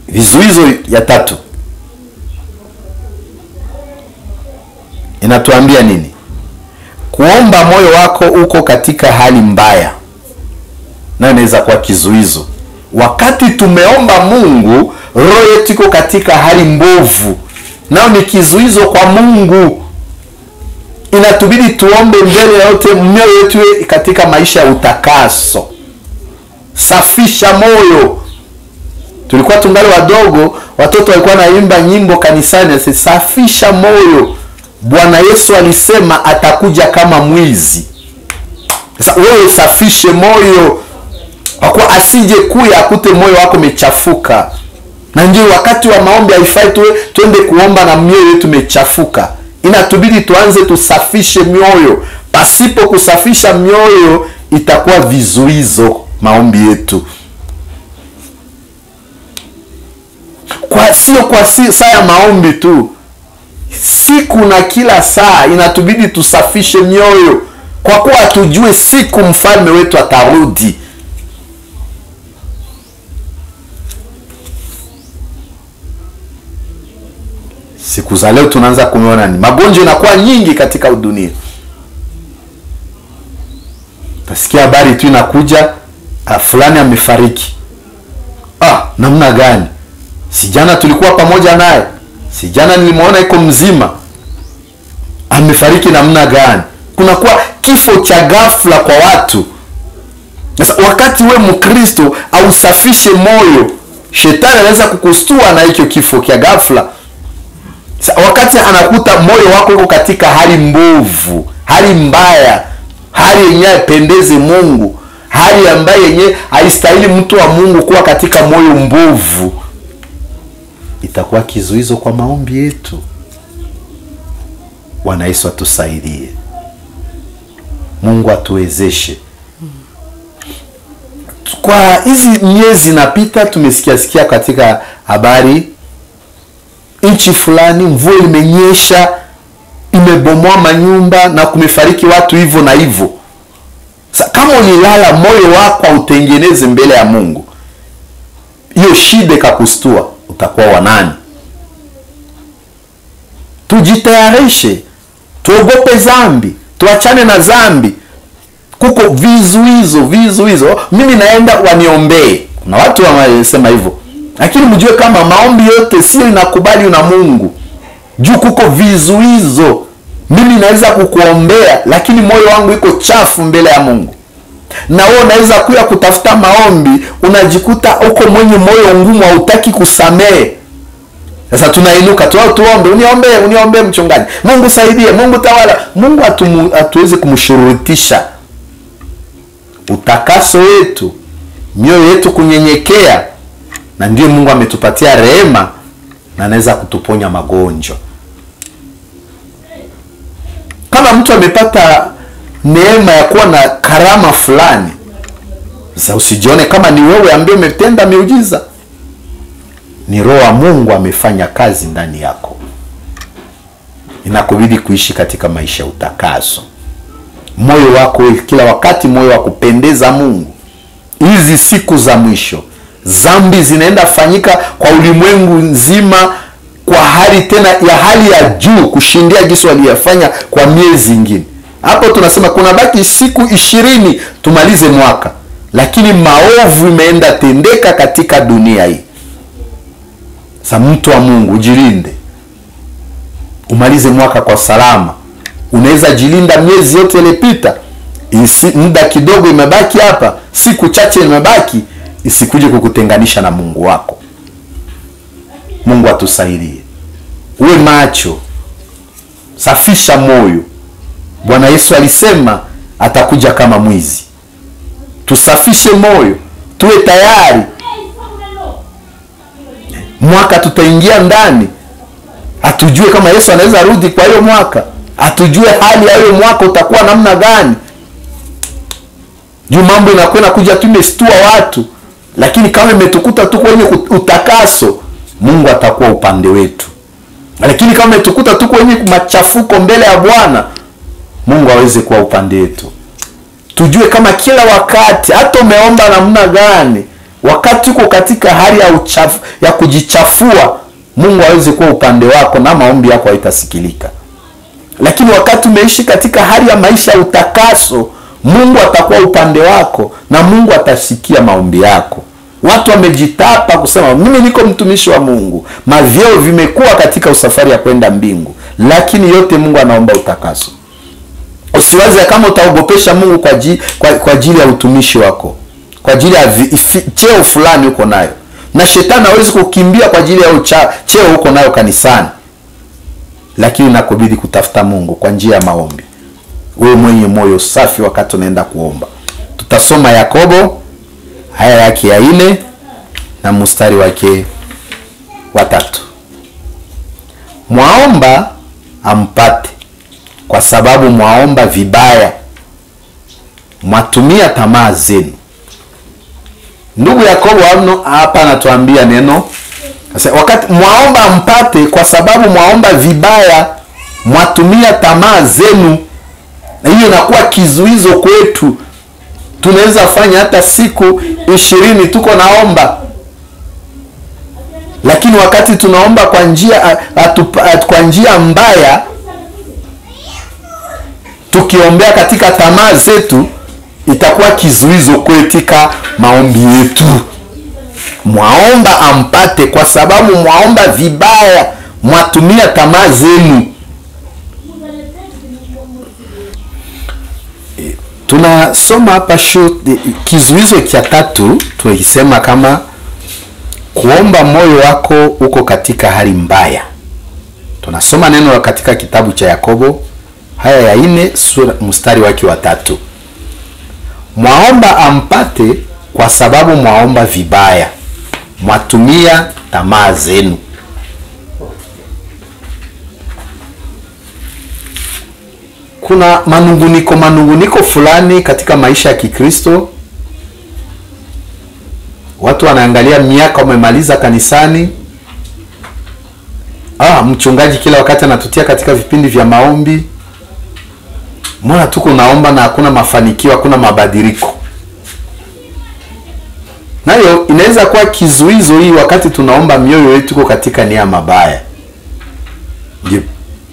vizuizo ya 3. Inatuambia nini? Kuomba moyo wako uko katika hali mbaya, na inaweza kuwa kizuizo. Wakati tumeomba Mungu, roho yetu iko katika hali mbovu, nao ni kizuizo kwa Mungu. Inatubidi tuombe mbele ya yote, mioyo yetu katika maisha ya utakaso. Safisha moyo. Tulikuwa tungali wadogo, watoto walikuwa naimba nyimbo kanisani, safisha moyo. Bwana Yesu alisema atakuja kama mwizi. Sasa wewe safishe moyo, kwa kuwa asije kuya akute moyo wako umechafuka. Na ndio wakati wa maombi haifai tuende kuomba na mioyo yetu umechafuka. Inatubidi tuanze tusafishe mioyo. Pasipo kusafisha mioyo itakuwa vizuizo maombi yetu. Sio kwa saa ya maombi tu, siku na kila saa inatubidi tusafishe mioyo, kwa kuwa tujue siku mfalme wetu atarudi. Siku za leo tunaanza kuona ni magonjwa yanakuwa nyingi katika dunia. Tasikia habari tu inakuja, fulani amefariki. Namna gani? Sijana tulikuwa pamoja naye. Sijana nilimuona iko mzima. Amefariki namna gani? Kunakuwa kifo cha ghafla kwa watu. Sasa wakati we Mkristo au safishe moyo, shetani anaweza kukustua na hicho kifo cha ghafla. Sasa wakati anakuta moyo wako uko katika hali mbovu, hali mbaya, hali yenye haipendeze Mungu, hali ambayo yenye haistahili mtu wa Mungu kuwa katika moyo mbovu, itakuwa kizuizo kwa maombi yetu. Bwana Yesu atusaidie. Mungu atuwezeshe. Kwa hizi miezi napita tumesikia katika habari nchi fulani mvua imenyesha, imebomoa manyumba na kumefariki watu hivyo na hivyo. Sasa kama unilala moyo wako utengeneze mbele ya Mungu, hiyo shida kakustua, utakuwa wanani? Tujitayarishe, tuogope zambi, tuachane na zambi. Kuko vizuizo. Mimi naenda waniombee. Kuna watu wanasema hivyo. Lakini mjue kama maombi yote sio inakubali na Mungu. Juu kuko vizuizo. Mimi naweza kukuombea lakini moyo wangu iko chafu mbele ya Mungu. Na wewe unaweza kuja kutafuta maombi, unajikuta uko mwenye moyo ngumu, hautaki kusamehe. Sasa tunainuka tuombe, uniombe mchungaji. Mungu saidie, Mungu tawala. Mungu hatuwezi kumshurutisha. Utakaso wetu, mioyo yetu kunyenyekea, na ndio Mungu ametupatia rehema na anaweza kutuponya magonjwa. Kama mtu amepata neema ya kuwa na karama fulani, sasa usijione kama ni wewe ambaye umetenda miujiza. Ni Roho wa Mungu amefanya kazi ndani yako. Inakubidi kuishi katika maisha ya utakaso. Moyo wako kila wakati moyo wa kupendeza Mungu. Hizi siku za mwisho, zambi zinaenda fanyika kwa ulimwengu nzima kwa hali tena ya hali ya juu kushindia jinsi waliyofanya kwa miezi mingine. Hapo tunasema kuna baki siku 20 tumalize mwaka, lakini maovu imeenda tendeka katika dunia hii. Sasa mtu wa Mungu jilinde, umalize mwaka kwa salama. Unaweza jilinda miezi yote iliyopita, muda kidogo imebaki hapa, siku chache imebaki, isikuje kukutenganisha na Mungu wako. Mungu atusaidie. Uwe macho, safisha moyo. Bwana Yesu alisema atakuja kama mwizi. Tusafishe moyo, tuwe tayari. Mwaka tutaingia ndani, atujue kama Yesu anaweza rudi kwa hiyo mwaka. Atujue hali ya hiyo mwaka utakuwa namna gani. Juu mambo inakwenda kuja tumestua watu, lakini kama imetukuta tu kwenye utakaso, Mungu atakuwa upande wetu. Lakini kama imetukuta tu kwenye machafuko mbele ya Bwana, Mungu aweze kuwa upande wetu. Tujue kama kila wakati, hata umeomba namna gani, wakati uko katika hali ya uchafu, ya kujichafua, Mungu aweze kuwa upande wako na maombi yako haitasikilika. Lakini wakati umeishi katika hali ya maisha ya utakaso, Mungu atakuwa upande wako na Mungu atasikia maombi yako. Watu wamejitapa kusema mimi niko mtumishi wa Mungu, mavyeo vimekuwa katika usafari ya kwenda mbingu, lakini yote Mungu anaomba utakaso. Usiwaze kama utaogopesha Mungu kwa ajili ya utumishi wako. kwa ajili ya cheo fulani uko nayo, na shetani hawezi kukimbia kwa ajili ya cheo uko nayo kanisani, lakini nakubidi kutafuta Mungu kwa njia ya maombi. Wewe mwenye moyo safi wakati unaenda kuomba. Tutasoma Yakobo aya yake ya 4 na mstari wake wa 3. Mwaomba ampate, kwa sababu mwaomba vibaya, mwatumia tamaa zenu. Ndugu Yakobo hapa anatuambia neno, wakati mwaomba ampate, kwa sababu mwaomba vibaya, mwatumia tamaa zenu. Na hiyo inakuwa kizuizo kwetu. Tunaweza fanya hata siku 20 tuko naomba, lakini wakati tunaomba kwa njia mbaya, tukiombea katika tamaa zetu, itakuwa kizuizo kwetika maombi yetu. Mwaomba ampate, kwa sababu mwaomba vibaya, mwatumia tamaa zenu. Tunasoma hapa kizuizo cha 3, tunakisema kama kuomba moyo wako uko katika hali mbaya. Tunasoma neno katika kitabu cha Yakobo haya ya 4 mstari wake wa 3. Mwaomba ampate, kwa sababu mwaomba vibaya, mwatumia tamaa zenu. Kuna manunguniko fulani katika maisha ya Kikristo. Watu wanaangalia miaka umemaliza kanisani. Mchungaji kila wakati anatutia katika vipindi vya maombi. Mbona tuko naomba na hakuna mafanikio, hakuna mabadiliko? Nayo inaweza kuwa kizuizo hii wakati tunaomba mioyo yetu iko katika nia mabaya.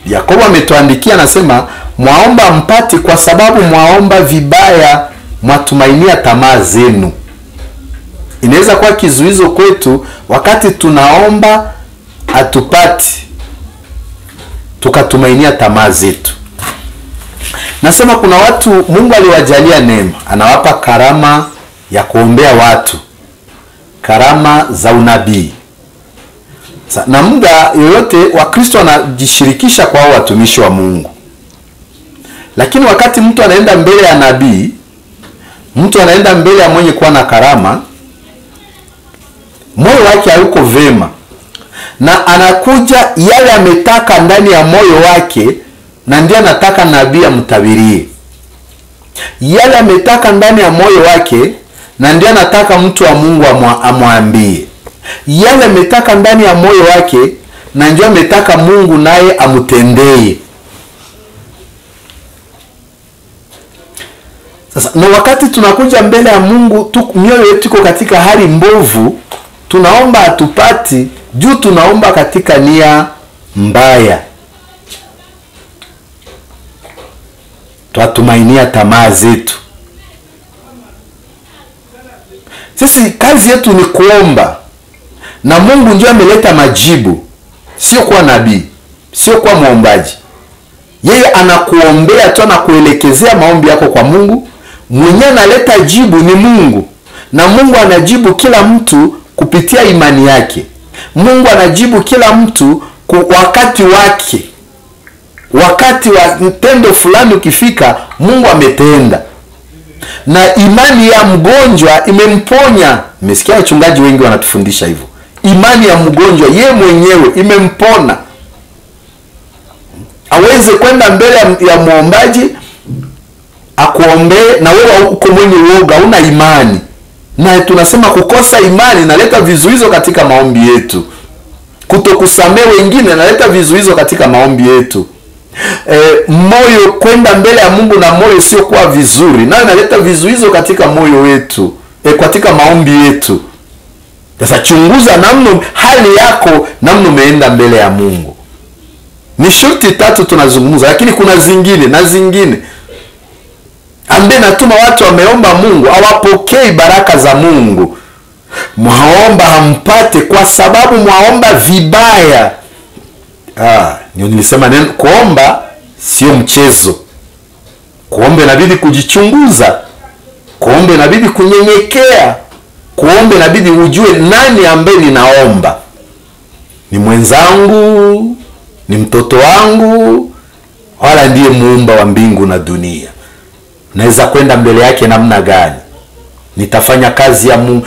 Yakobo ametuandikia, anasema mwaomba mpate, kwa sababu mwaomba vibaya, mwatumainia tamaa zenu. Inaweza kuwa kizuizo kwetu wakati tunaomba atupati, tukatumainia tamaa zetu. Nasema kuna watu Mungu aliwajalia neema, anawapa karama ya kuombea watu, karama za unabii. Na muda yoyote Wakristo wanajishirikisha kwa watumishi wa Mungu. Lakini wakati mtu anaenda mbele ya nabii, mtu anaenda mbele ya mwenye kuwa na karama, moyo wake hayuko vema, na anakuja yale ametaka ndani ya moyo wake, na ndiye anataka nabii amtabirie. Yale ametaka ndani ya moyo wake, na ndiye anataka mtu wa Mungu amwambie. Yale ametaka ndani ya moyo wake, na ndiye ametaka Mungu naye amtendee. Sasa na wakati tunakuja mbele ya Mungu, mioyo yetu iko katika hali mbovu, tunaomba atupati juu tunaomba katika nia mbaya. Tuatumainia tamaa zetu. Sisi kazi yetu ni kuomba, na Mungu ndiye ameleta majibu, sio kwa nabii, sio kwa muombaji. Yeye anakuombea tu, anakuelekezea maombi yako kwa Mungu. Mwenye analeta jibu ni Mungu, na Mungu anajibu kila mtu kupitia imani yake. Mungu anajibu kila mtu kwa wakati wake. Wakati wa tendo fulani ukifika, Mungu ametenda. Na imani ya mgonjwa imemponya. Nimesikia wachungaji wengi wanatufundisha hivyo. Imani ya mgonjwa yeye mwenyewe imempona. Aweze kwenda mbele ya muombaji akuombee, na wewe uko mwenye uoga, una imani. Na tunasema kukosa imani inaleta vizuizo katika maombi yetu. Kutokusamehe wengine inaleta vizuizo katika maombi yetu. Moyo kwenda mbele ya Mungu na moyo sio kwa vizuri, na inaleta vizuizo katika moyo wetu, katika maombi yetu. Sasa chunguza namna hali yako, namna umeenda mbele ya Mungu. Ni shuti 3 tunazungumza, lakini kuna zingine na zingine ambaye natuma watu wameomba Mungu hawapokei baraka za Mungu. Mwaomba hampate, kwa sababu mwaomba vibaya. Nilisema neno kuomba sio mchezo. Kuomba inabidi kujichunguza. Kuomba inabidi kunyenyekea. Kuomba inabidi ujue nani ambaye ninaomba. Ni mwenzangu, ni mtoto wangu, wala ndiye muumba wa mbingu na dunia. Naweza kwenda mbele yake namna gani? Nitafanya kazi ya Mungu,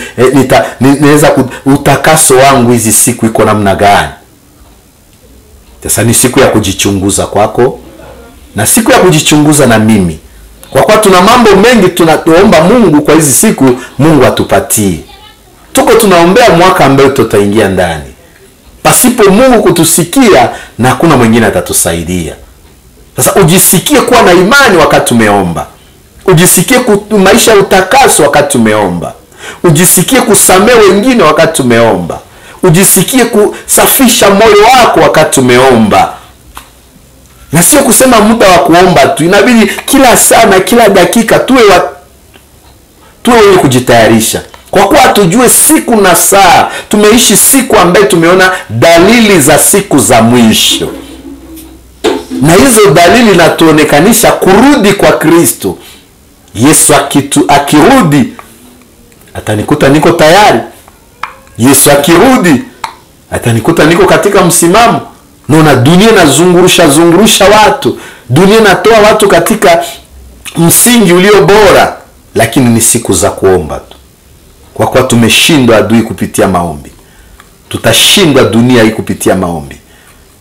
naweza utakaso wangu hizi siku iko namna gani? Sasa ni siku ya kujichunguza kwako na siku ya kujichunguza na mimi. Kwa kuwa tuna mambo mengi tunatuomba Mungu kwa hizi siku, Mungu atupatie. Tuko tunaombea mwaka ambao tutaingia ndani. Pasipo Mungu kutusikia na hakuna mwingine atatusaidia. Sasa ujisikie kuwa na imani wakati tumeomba. Ujisikie maisha utakaso wakati tumeomba. Ujisikie kusamehe wengine wakati tumeomba. Ujisikie kusafisha moyo wako wakati tumeomba. Na sio kusema muda wa kuomba tu. Inabidi kila saa na kila dakika tuwe wenye kujitayarisha. Kwa kuwa tujue siku na saa. Tumeishi siku ambaye tumeona dalili za siku za mwisho. Na hizo dalili natuonekanisha kurudi kwa Kristo. Yesu akirudi atanikuta niko tayari. Yesu akirudi atanikuta niko katika msimamo. Naona dunia inazungurusha watu. Dunia inatoa watu katika msingi ulio bora, lakini ni siku za kuomba tu. Kwa kuwa tumeshindwa adui kupitia maombi. Tutashindwa dunia hii kupitia maombi.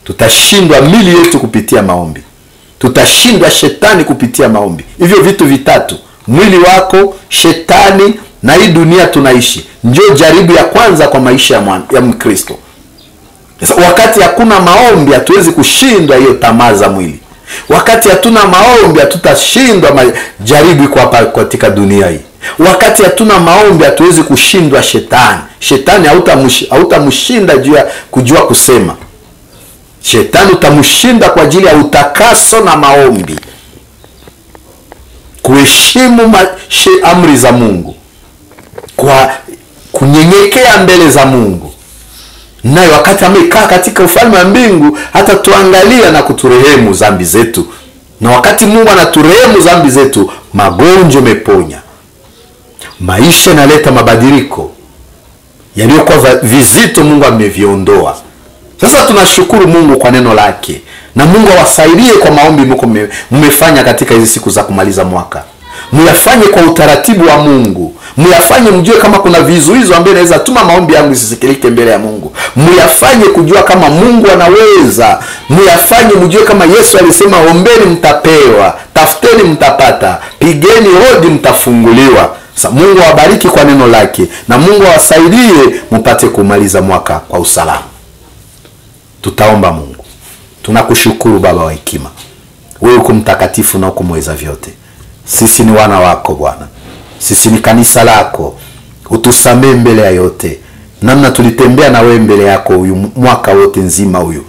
Tutashindwa mili yetu kupitia maombi. Tutashinda shetani kupitia maombi. Hivyo vitu vitatu, mwili wako, shetani na hii dunia tunaishi, ndio jaribu ya kwanza kwa maisha ya Mkristo. Sasa wakati hakuna maombi hatuwezi kushindwa hiyo tamaa za mwili. Wakati hatuna maombi hatutashindwa jaribu kwa katika dunia hii. Wakati hatuna maombi hatuwezi kushindwa shetani. Shetani hautamshinda juu ya kujua kusema. Shetani utamshinda kwa ajili ya utakaso na maombi. Kuheshimu amri za Mungu. Kwa kunyenyekea mbele za Mungu. Naye wakati amekaa katika ufalme wa mbingu hata tuangalia na kuturehemu dhambi zetu. Na wakati Mungu anaturehemu dhambi zetu, magonjwa meponya. Maisha yanaleta mabadiliko. Yaliyokuwa vizito Mungu ameviondoa. Sasa tunashukuru Mungu kwa neno lake. Na Mungu awasaidie kwa maombi mmefanya katika hizi siku za kumaliza mwaka. Muyafanye kwa utaratibu wa Mungu. Muyafanye mjue kama kuna vizuizo ambaye naweza tuma maombi yangu isisikilike mbele ya Mungu. Muyafanye kujua kama Mungu anaweza. Muyafanye mjue kama Yesu alisema ombeni mtapewa, tafuteni mtapata, pigeni hodi mtafunguliwa. Sasa Mungu awabariki kwa neno lake na Mungu awasaidie mpate kumaliza mwaka kwa usalama. Tutaomba. Mungu, tunakushukuru Baba wa hekima. Wewe uko mtakatifu na uko mweza vyote. Sisi ni wana wako Bwana. Sisi ni kanisa lako. Utusamee mbele ya yote. Namna tulitembea na wewe mbele yako huyu mwaka wote nzima huyu.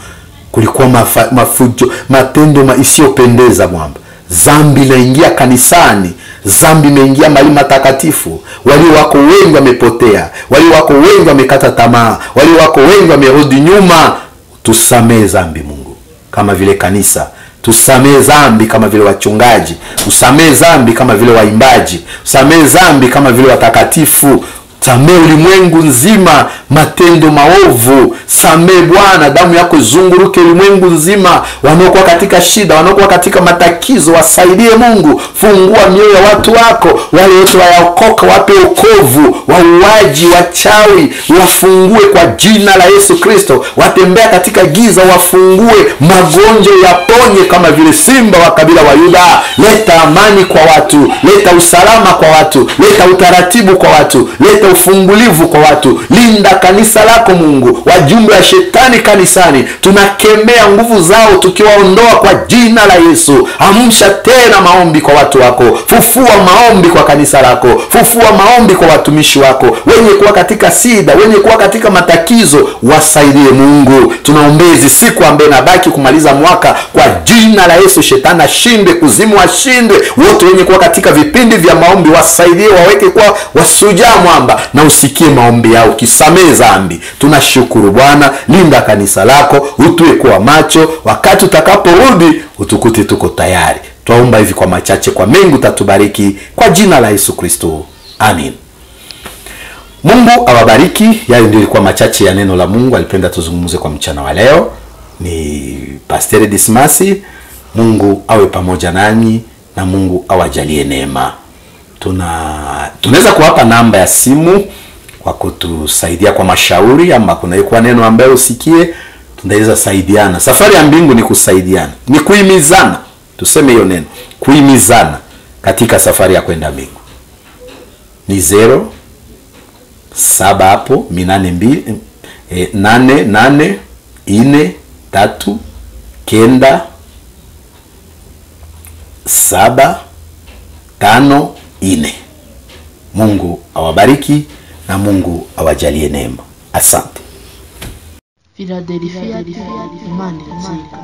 Kulikuwa mafujo, matendo isiyopendeza mwamba. Dhambi inaingia kanisani. Dhambi imeingia mahali matakatifu. Walio wako wengi wamepotea. Walio wako wengi wamekata tamaa. Walio wako wengi wamerudi nyuma. Tusamee dhambi Mungu kama vile kanisa. Tusamee dhambi kama vile wachungaji. Tusamee dhambi kama vile waimbaji. Tusamee dhambi kama vile watakatifu. Samee ulimwengu nzima matendo maovu. Samee Bwana, damu yako zunguruke ulimwengu nzima. Wanaokuwa katika shida, wanaokuwa katika matakizo, wasaidie Mungu. Fungua mioyo ya watu wako. Wale wote wayaokoka wape wokovu. Wauaji, wachawi, wafungue kwa jina la Yesu Kristo. Watembea katika giza, wafungue. Magonjwa yaponye kama vile simba wa kabila wa Yuda. Leta amani kwa watu. Leta usalama kwa watu. Leta utaratibu kwa watu. Leta ufungulivu kwa watu. Linda kanisa lako Mungu. Wajumbe wa shetani kanisani tunakemea nguvu zao tukiwaondoa kwa jina la Yesu. Amsha tena maombi kwa watu wako. Fufua maombi kwa kanisa lako. Fufua maombi kwa watumishi wako wenye kuwa katika sida, wenye kuwa katika matakizo. Wasaidie Mungu. Tunaombezi siku ambaye nabaki kumaliza mwaka kwa jina la Yesu. Shetani ashinde, kuzimu ashinde. Wote wenye kuwa katika vipindi vya maombi wasaidie, waweke kwa wasujaa mwamba na usikie maombi yao, kisamee dhambi. Tunashukuru Bwana. Linda kanisa lako, utuwe kwa macho. Wakati utakaporudi utukute tuko tayari. Twaomba hivi kwa machache, kwa mengi utatubariki kwa jina la Yesu Kristo. Amen. Mungu awabariki. Yayo ndio ilikuwa machache ya neno la Mungu alipenda tuzungumze kwa mchana wa leo. Ni Pastor Dismas. Mungu awe pamoja nanyi na Mungu awajalie neema. Tunaweza kuwapa namba ya simu kwa kutusaidia kwa mashauri, ama kuna ikuwa neno ambayo usikie, tunaweza saidiana. Safari ya mbingu ni kusaidiana, ni kuhimizana. Tuseme hiyo neno, kuhimizana katika safari ya kwenda mbingu. Ni 07 hapo 82 88 4 3 9 7 5 4. Mungu awabariki na Mungu awajalie neema. Asante. Philadelphia, Imani Nzika.